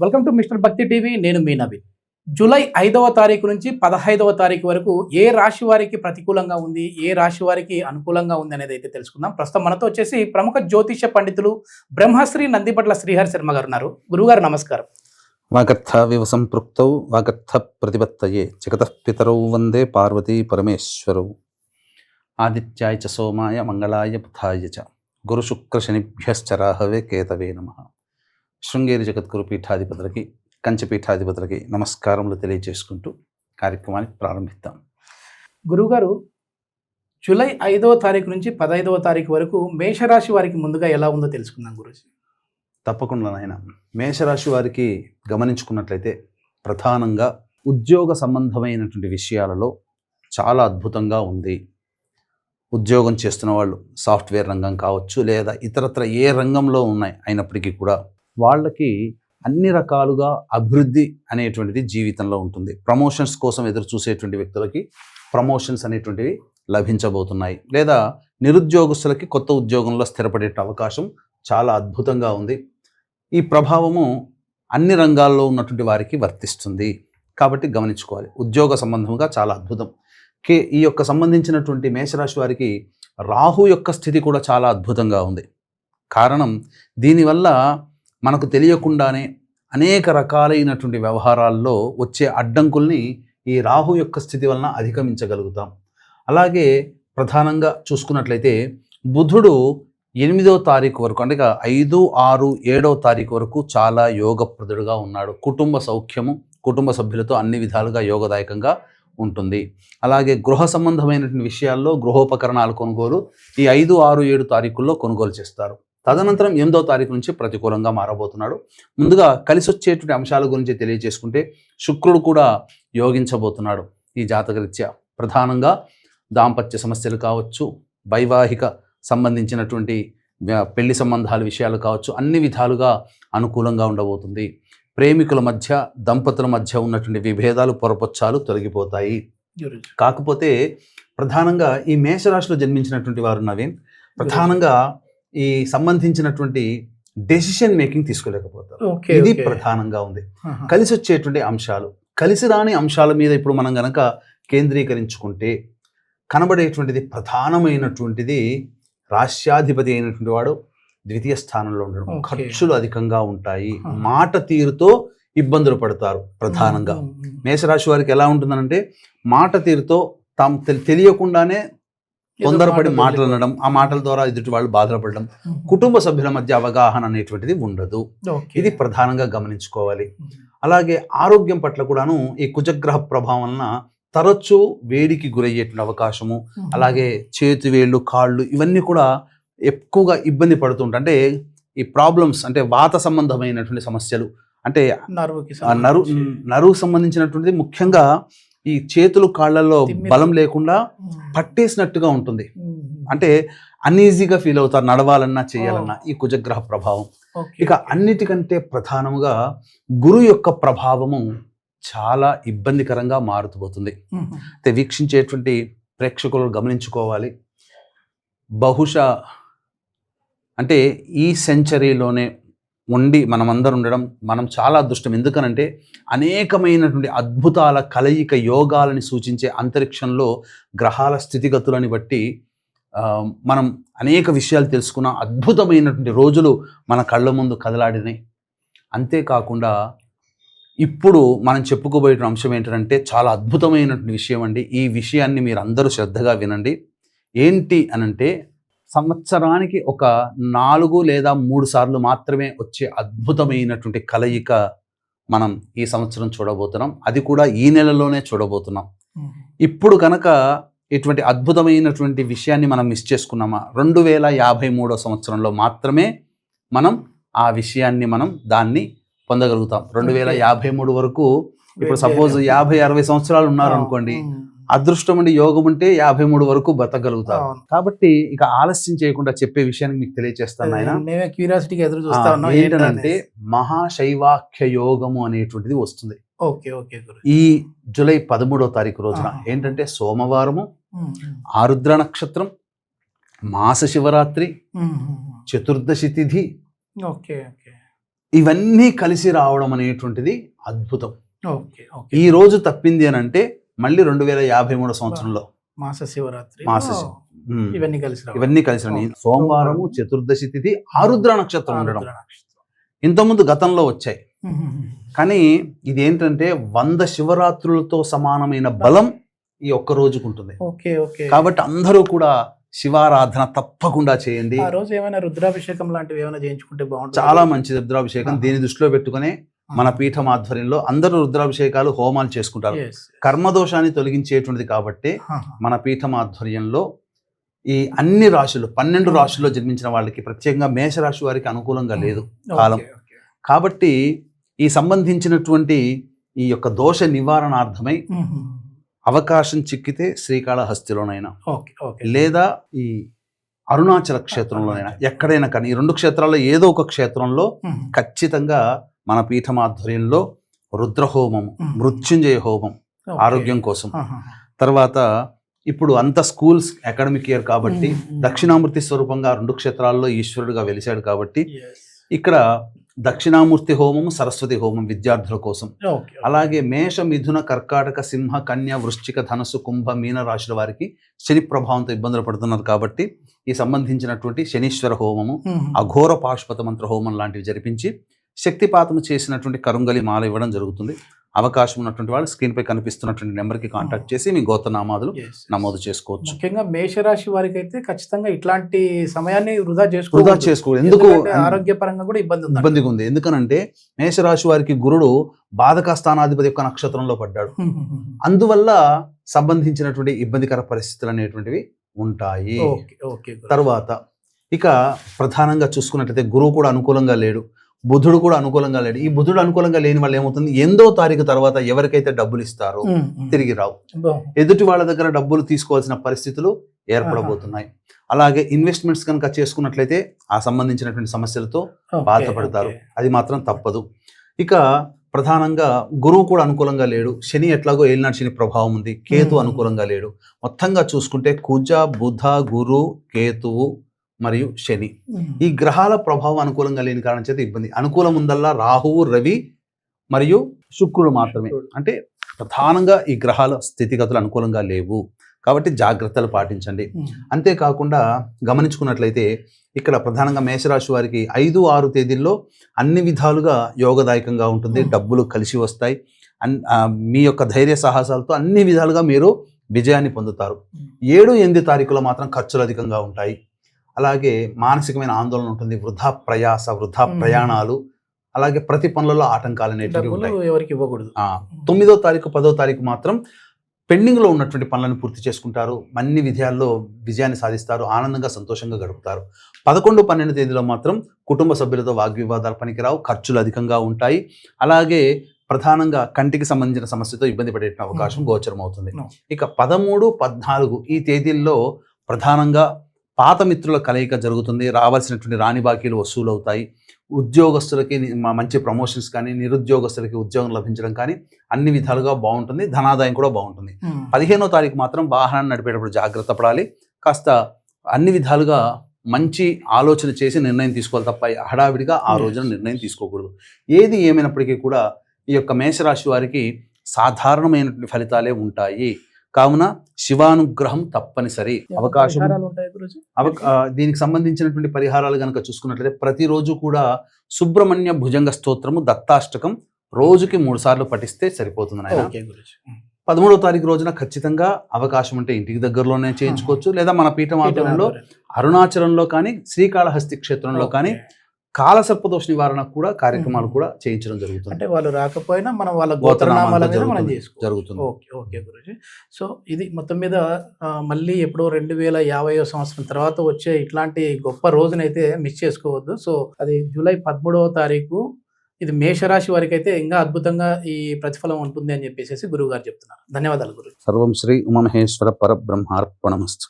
Welcome to mister భక్తి TV. నేను మీ Naveen. July 5వ తారీఖు నుంచి 15వ తారీఖు వరకు ఏ రాశి వారికి ప్రతికూలంగా ఉంది, ఏ రాశి వారికి అనుకూలంగా ఉంది అనేది అయితే తెలుసుకుందాం. ప్రస్తుతం మనతో వచ్చేసి ప్రముఖ జ్యోతిష పండితులు బ్రహ్మశ్రీ నందిపట్ల శ్రీహరి శర్మ గారు ఉన్నారు. గురుగారు నమస్కారం. వాగర్థ వివ సంపృక్తౌ వాగర్థ ప్రతిపత్తయే జగతః పితరౌ వందే పార్వతీ పరమేశ్వరౌ. ఆదిత్యాయ చ సోమాయ మంగళాయ బుధాయ చ గురు శుక్ర శనిభ్యశ్చ రాహవే కేతవే నమః. శృంగేరి జగద్గురు పీఠాధిపతులకి, కంచి పీఠాధిపతులకి నమస్కారములు తెలియజేసుకుంటూ కార్యక్రమాన్ని ప్రారంభిద్దాం. గురుగారు, జూలై 5వ తారీఖు నుంచి 15వ తారీఖు వరకు మేషరాశి వారికి ముందుగా ఎలా ఉందో తెలుసుకుందాం గురుజీ. తప్పకుండా నాయన. మేషరాశి వారికి గమనించుకున్నట్లయితే ప్రధానంగా ఉద్యోగ సంబంధమైనటువంటి విషయాలలో చాలా అద్భుతంగా ఉంది. ఉద్యోగం చేస్తున్న వాళ్ళు సాఫ్ట్వేర్ రంగం కావచ్చు, లేదా ఇతరత్ర ఏ రంగంలో ఉన్నాయి అయినప్పటికీ కూడా వాళ్ళకి అన్ని రకాలుగా అభివృద్ధి అనేటువంటిది జీవితంలో ఉంటుంది. ప్రమోషన్స్ కోసం ఎదురు చూసేటువంటి వ్యక్తులకి ప్రమోషన్స్ అనేటువంటివి లభించబోతున్నాయి, లేదా నిరుద్యోగస్తులకి కొత్త ఉద్యోగంలో స్థిరపడే అవకాశం చాలా అద్భుతంగా ఉంది. ఈ ప్రభావము అన్ని రంగాల్లో ఉన్నటువంటి వారికి వర్తిస్తుంది కాబట్టి గమనించుకోవాలి. ఉద్యోగ సంబంధంగా చాలా అద్భుతం. ఈ యొక్క సంబంధించినటువంటి మేషరాశి వారికి రాహు యొక్క స్థితి కూడా చాలా అద్భుతంగా ఉంది. కారణం, దీనివల్ల మనకు తెలియకుండానే అనేక రకాలైనటువంటి వ్యవహారాల్లో వచ్చే అడ్డంకుల్ని ఈ రాహు యొక్క స్థితి వలన అధిగమించగలుగుతాం. అలాగే ప్రధానంగా చూసుకున్నట్లయితే బుధుడు 8వ తారీఖు వరకు, అంటే 5, 6, 7వ తారీఖు వరకు చాలా యోగప్రదుడుగా ఉన్నాడు. కుటుంబ సౌఖ్యము, కుటుంబ సభ్యులతో అన్ని విధాలుగా యోగదాయకంగా ఉంటుంది. అలాగే గృహ సంబంధమైనటువంటి విషయాల్లో గృహోపకరణాల కొనుగోలు ఈ 5, 6, 7 తారీఖుల్లో కొనుగోలు చేస్తారు. తదనంతరం 8వ తారీఖు నుంచి ప్రతికూలంగా మారబోతున్నాడు. ముందుగా కలిసి వచ్చేటువంటి అంశాల గురించి తెలియజేసుకుంటే శుక్రుడు కూడా యోగించబోతున్నాడు. ఈ జాతకరీత్యా ప్రధానంగా దాంపత్య సమస్యలు కావచ్చు, వైవాహిక సంబంధించినటువంటి పెళ్లి సంబంధాల విషయాలు కావచ్చు, అన్ని విధాలుగా అనుకూలంగా ఉండబోతుంది. ప్రేమికుల మధ్య, దంపతుల మధ్య ఉన్నటువంటి విభేదాలు, పొరపొచ్చాలు తొలగిపోతాయి. కాకపోతే ప్రధానంగా ఈ మేషరాశిలో జన్మించినటువంటి వారు నవీన్ ప్రధానంగా ఈ సంబంధించినటువంటి డెసిషన్ మేకింగ్ తీసుకోలేకపోతారు. ఇది ప్రధానంగా ఉంది. కలిసి వచ్చేటువంటి అంశాలు, కలిసి రాని అంశాల మీద ఇప్పుడు మనం గనక కేంద్రీకరించుకుంటే కనబడేటువంటిది ప్రధానమైనటువంటిది రాష్ట్రాధిపతి అయినటువంటి వాడు ద్వితీయ స్థానంలో ఉండడం. ఖర్చులు అధికంగా ఉంటాయి. మాట తీరుతో ఇబ్బందులు పడతారు. ప్రధానంగా మేషరాశి వారికి ఎలా ఉంటుందనంటే మాట తీరుతో తాము తెలియకుండానే తొందరపడి మాటలు అనడం, ఆ మాటల ద్వారా ఎదుటి వాళ్ళు బాధపడడం, కుటుంబ సభ్యుల మధ్య అవగాహన అనేటువంటిది ఉండదు. ఇది ప్రధానంగా గమనించుకోవాలి. అలాగే ఆరోగ్యం పట్ల కూడాను ఈ కుజగ్రహ ప్రభావం వలన తరచూ వేడికి గురయ్యేటువంటి అవకాశము, అలాగే చేతి వేళ్ళు, కాళ్ళు ఇవన్నీ కూడా ఎక్కువగా ఇబ్బంది పడుతుంటాయి. అంటే ఈ ప్రాబ్లమ్స్ అంటే వాత సంబంధమైనటువంటి సమస్యలు, అంటే నరువు సంబంధించినటువంటిది ముఖ్యంగా ఈ చేతులు కాళ్ళల్లో బలం లేకుండా పట్టేసినట్టుగా ఉంటుంది. అంటే అన్ఈజీగా ఫీల్ అవుతారు నడవాలన్నా చేయాలన్నా, ఈ కుజగ్రహ ప్రభావం. ఇక అన్నిటికంటే ప్రధానముగా గురు యొక్క ప్రభావము చాలా ఇబ్బందికరంగా మారుతుపోతుంది. అయితే వీక్షించేటువంటి ప్రేక్షకులు గమనించుకోవాలి. బహుశా అంటే ఈ సెంచరీలోనే ఉండి మనమందరం ఉండడం మనం చాలా అదృష్టం. ఎందుకనంటే అనేకమైనటువంటి అద్భుతాల కలయిక, యోగాలని సూచించే అంతరిక్షంలో గ్రహాల స్థితిగతులని బట్టి మనం అనేక విషయాలు తెలుసుకున్న అద్భుతమైనటువంటి రోజులు మన కళ్ళ ముందు కదలాడినాయి. అంతేకాకుండా ఇప్పుడు మనం చెప్పుకోబోయే అంశం ఏంటంటే చాలా అద్భుతమైనటువంటి విషయం అండి. ఈ విషయాన్ని మీరు అందరూ శ్రద్ధగా వినండి. ఏంటి అనంటే సంవత్సరానికి ఒక 4 లేదా 3 సార్లు మాత్రమే వచ్చే అద్భుతమైనటువంటి కలయిక మనం ఈ సంవత్సరం చూడబోతున్నాం. అది కూడా ఈ నెలలోనే చూడబోతున్నాం. ఇప్పుడు కనుక ఇటువంటి అద్భుతమైనటువంటి విషయాన్ని మనం మిస్ చేసుకున్నామా, 2053 సంవత్సరంలో మాత్రమే మనం ఆ విషయాన్ని దాన్ని పొందగలుగుతాం. 2053 వరకు ఇప్పుడు సపోజ్ 50-60 సంవత్సరాలు ఉన్నారు అనుకోండి, అదృష్టం ఉండి యోగం ఉంటే 53 వరకు బతకగలుగుతారు. కాబట్టి ఇక ఆలస్యం చేయకుండా చెప్పే విషయానికి మీకు తెలియజేస్తాను ఆయన. ఏంటంటే మహాశైవాఖ్య యోగము అనేటువంటిది వస్తుంది ఈ జూలై 13వ తారీఖు రోజున. ఏంటంటే సోమవారము, ఆరుద్ర నక్షత్రం, మాస శివరాత్రి, చతుర్దశి తిథి, ఇవన్నీ కలిసి రావడం అనేటువంటిది అద్భుతం. Okay okay. ఈ రోజు తప్పింది అని అంటే మళ్ళీ 2053 సంవత్సరంలో మాస శివరాత్రి ఇవన్నీ ఇవన్నీ కలిసి రండి. సోమవారము చతుర్దశి తిథి ఆరుద్ర నక్షత్రం ఉండడం ఇంతకుముందు గతంలో వచ్చాయి. కానీ ఇది ఏంటంటే 100 శివరాత్రులతో సమానమైన బలం ఈ ఒక్క రోజుకు ఉంటుంది. Okay okay. కాబట్టి అందరూ కూడా శివారాధన తప్పకుండా చేయండి. ఆ రోజు ఏమైనా రుద్రాభిషేకం లాంటివి ఏమైనా చేయించుకుంటే బాగుంటుంది. చాలా మంచిది రుద్రాభిషేకం. దీని దృష్టిలో పెట్టుకునే మన పీఠం ఆధ్వర్యంలో అందరూ రుద్రాభిషేకాలు హోమాలు చేసుకుంటారు. కర్మదోషాన్ని తొలగించేటువంటిది కాబట్టి మన పీఠం ఆధ్వర్యంలో ఈ అన్ని రాశులు 12 రాశుల్లో జన్మించిన వాళ్ళకి ప్రత్యేకంగా మేషరాశి వారికి అనుకూలంగా లేదు కాలం. కాబట్టి ఈ సంబంధించినటువంటి ఈ యొక్క దోష నివారణార్థమై అవకాశం చిక్కితే శ్రీకాళహస్తిలోనైనా లేదా ఈ అరుణాచల క్షేత్రంలోనైనా ఎక్కడైనా కానీ ఈ 2 క్షేత్రాల్లో ఏదో ఒక క్షేత్రంలో ఖచ్చితంగా మన పీఠం ఆధ్వర్యంలో రుద్రహోమం, మృత్యుంజయ హోమం ఆరోగ్యం కోసం. తర్వాత ఇప్పుడు అంత స్కూల్స్ అకాడమిక్ ఇయర్ కాబట్టి దక్షిణామూర్తి స్వరూపంగా 2 క్షేత్రాల్లో ఈశ్వరుడుగా వెలిశాడు కాబట్టి ఇక్కడ దక్షిణామూర్తి హోమం, సరస్వతి హోమం విద్యార్థుల కోసం. అలాగే మేష, మిథున, కర్కాటక, సింహ, కన్య, వృశ్చిక, ధనస్సు, కుంభ, మీన రాశుల వారికి శని ప్రభావంతో ఇబ్బందులు పడుతున్నారు కాబట్టి ఈ సంబంధించినటువంటి శనీశ్వర హోమము, అఘోర పాశుపత మంత్ర హోమం లాంటివి జరిపించి శక్తిపాతము చేసినటువంటి కరుంగలి మాల ఇవ్వడం జరుగుతుంది. అవకాశం ఉన్నటువంటి వాళ్ళు స్క్రీన్ పై కనిపిస్తున్నటువంటి నెంబర్కి కాంటాక్ట్ చేసి మీ గోత్రనామాదులు నమోదు చేసుకోవచ్చు. ముఖ్యంగా మేషరాశి వారికి అయితే ఖచ్చితంగా ఇట్లాంటి సమయాన్ని వృధా చేసుకోవాలి. ఎందుకు ఆరోగ్యపరంగా కూడా ఇబ్బందిగా ఉంది. ఎందుకనంటే మేషరాశి వారికి గురుడు బాధక స్థానాధిపతి యొక్క నక్షత్రంలో పడ్డాడు. అందువల్ల సంబంధించినటువంటి ఇబ్బందికర పరిస్థితులు అనేటువంటివి ఉంటాయి. తర్వాత ఇక ప్రధానంగా చూసుకున్నట్లయితే గురువు కూడా అనుకూలంగా లేడు, బుధుడు కూడా అనుకూలంగా లేడు. ఈ బుధుడు అనుకూలంగా లేని వాళ్ళు ఏమవుతుంది, 8వ తారీఖు తర్వాత ఎవరికైతే డబ్బులు ఇస్తారో తిరిగి రావు. ఎదుటి వాళ్ళ దగ్గర డబ్బులు తీసుకోవాల్సిన పరిస్థితులు ఏర్పడబోతున్నాయి. అలాగే ఇన్వెస్ట్మెంట్స్ కనుక చేసుకున్నట్లయితే ఆ సంబంధించినటువంటి సమస్యలతో బాధపడతారు. అది మాత్రం తప్పదు. ఇక ప్రధానంగా గురువు కూడా అనుకూలంగా లేడు. శని ఎట్లాగో ఏలినాటి శని ప్రభావం ఉంది. కేతు అనుకూలంగా లేడు. మొత్తంగా చూసుకుంటే కుజ, బుధ, గురు, కేతువు మరియు శని ఈ గ్రహాల ప్రభావం అనుకూలంగా లేని కారణం చేత ఇబ్బంది. అనుకూలం ఉందల్లా రాహువు, రవి మరియు శుక్రుడు మాత్రమే. అంటే ప్రధానంగా ఈ గ్రహాల స్థితిగతులు అనుకూలంగా లేవు కాబట్టి జాగ్రత్తలు పాటించండి. అంతేకాకుండా గమనించుకున్నట్లయితే ఇక్కడ ప్రధానంగా మేషరాశి వారికి 5, 6 తేదీల్లో అన్ని విధాలుగా యోగదాయకంగా ఉంటుంది. డబ్బులు కలిసి వస్తాయి. మీ యొక్క ధైర్య సాహసాలతో అన్ని విధాలుగా మీరు విజయాన్ని పొందుతారు. 7, 8 తారీఖులో మాత్రం ఖర్చులు అధికంగా ఉంటాయి. అలాగే మానసికమైన ఆందోళన ఉంటుంది. వృధా ప్రయాస, వృధా ప్రయాణాలు, అలాగే ప్రతి పనులలో ఆటంకాలు అనేటివి ఉంటాయి. 9వ తారీఖు, 10వ తారీఖు మాత్రం పెండింగ్లో ఉన్నటువంటి పనులను పూర్తి చేసుకుంటారు. అన్ని విజయాల్లో విజయాన్ని సాధిస్తారు. ఆనందంగా, సంతోషంగా గడుపుతారు. 11, 12 తేదీలో మాత్రం కుటుంబ సభ్యులతో వాగ్వివాదాలు పనికిరావు, ఖర్చులు అధికంగా ఉంటాయి. అలాగే ప్రధానంగా కంటికి సంబంధించిన సమస్యతో ఇబ్బంది పడే అవకాశం గోచరం అవుతుంది. ఇక 13, 14 ఈ తేదీల్లో ప్రధానంగా పాత మిత్రుల కలయిక జరుగుతుంది. రావాల్సినటువంటి రాని బాకీలు వసూలు అవుతాయి. ఉద్యోగస్తులకి మంచి ప్రమోషన్స్ కానీ, నిరుద్యోగస్తులకి ఉద్యోగం లభించడం కానీ అన్ని విధాలుగా బాగుంటుంది. ధనాదాయం కూడా బాగుంటుంది. 15వ తారీఖు మాత్రం వాహనాన్ని నడిపేటప్పుడు జాగ్రత్త పడాలి. కాస్త అన్ని విధాలుగా మంచి ఆలోచన చేసి నిర్ణయం తీసుకోవాలి తప్ప హడావిడిగా ఆ రోజున నిర్ణయం తీసుకోకూడదు. ఏది ఏమైనప్పటికీ కూడా ఈ యొక్క మేషరాశి వారికి సాధారణమైనటువంటి ఫలితాలే ఉంటాయి. కావున శివానుగ్రహం తప్పనిసరి. అవకాశం దీనికి సంబంధించినటువంటి పరిహారాలు కనుక చూసుకున్నట్లయితే ప్రతిరోజు కూడా సుబ్రహ్మణ్య భుజంగ స్తోత్రము, దత్తాష్టకం రోజుకి 3 సార్లు పఠిస్తే సరిపోతుంది నాయన. 13వ తారీఖు రోజున ఖచ్చితంగా అవకాశం ఉంటే ఇంటికి దగ్గరలోనే చేయించుకోవచ్చు. లేదా మన పీఠం ఆధ్వర్యంలో అరుణాచలంలో కానీ, శ్రీకాళహస్తి క్షేత్రంలో కానీ కాలసర్పదోష నివారణ కూడా కార్యక్రమాలు కూడా చేయించడం జరుగుతుంది. అంటే వాళ్ళు రాకపోయినా మనం వాళ్ళ గోత్రనామాల మీద మనం జరుగుతుంది. ఓకే గురూజీ. సో ఇది మొత్తం మీద మళ్ళీ ఎప్పుడో 2050వ సంవత్సరం తర్వాత వచ్చే ఇట్లాంటి గొప్ప రోజునైతే మిస్ చేసుకోవద్దు. సో అది జూలై 13వ తారీఖు. ఇది మేషరాశి వారికి అయితే ఇంకా అద్భుతంగా ఈ ప్రతిఫలం ఉంటుంది అని చెప్పేసి గురువు గారు చెప్తున్నారు. ధన్యవాదాలు గురు. సర్వం శ్రీ ఉమామహేశ్వర పరబ్రహ్మార్పణమస్తు.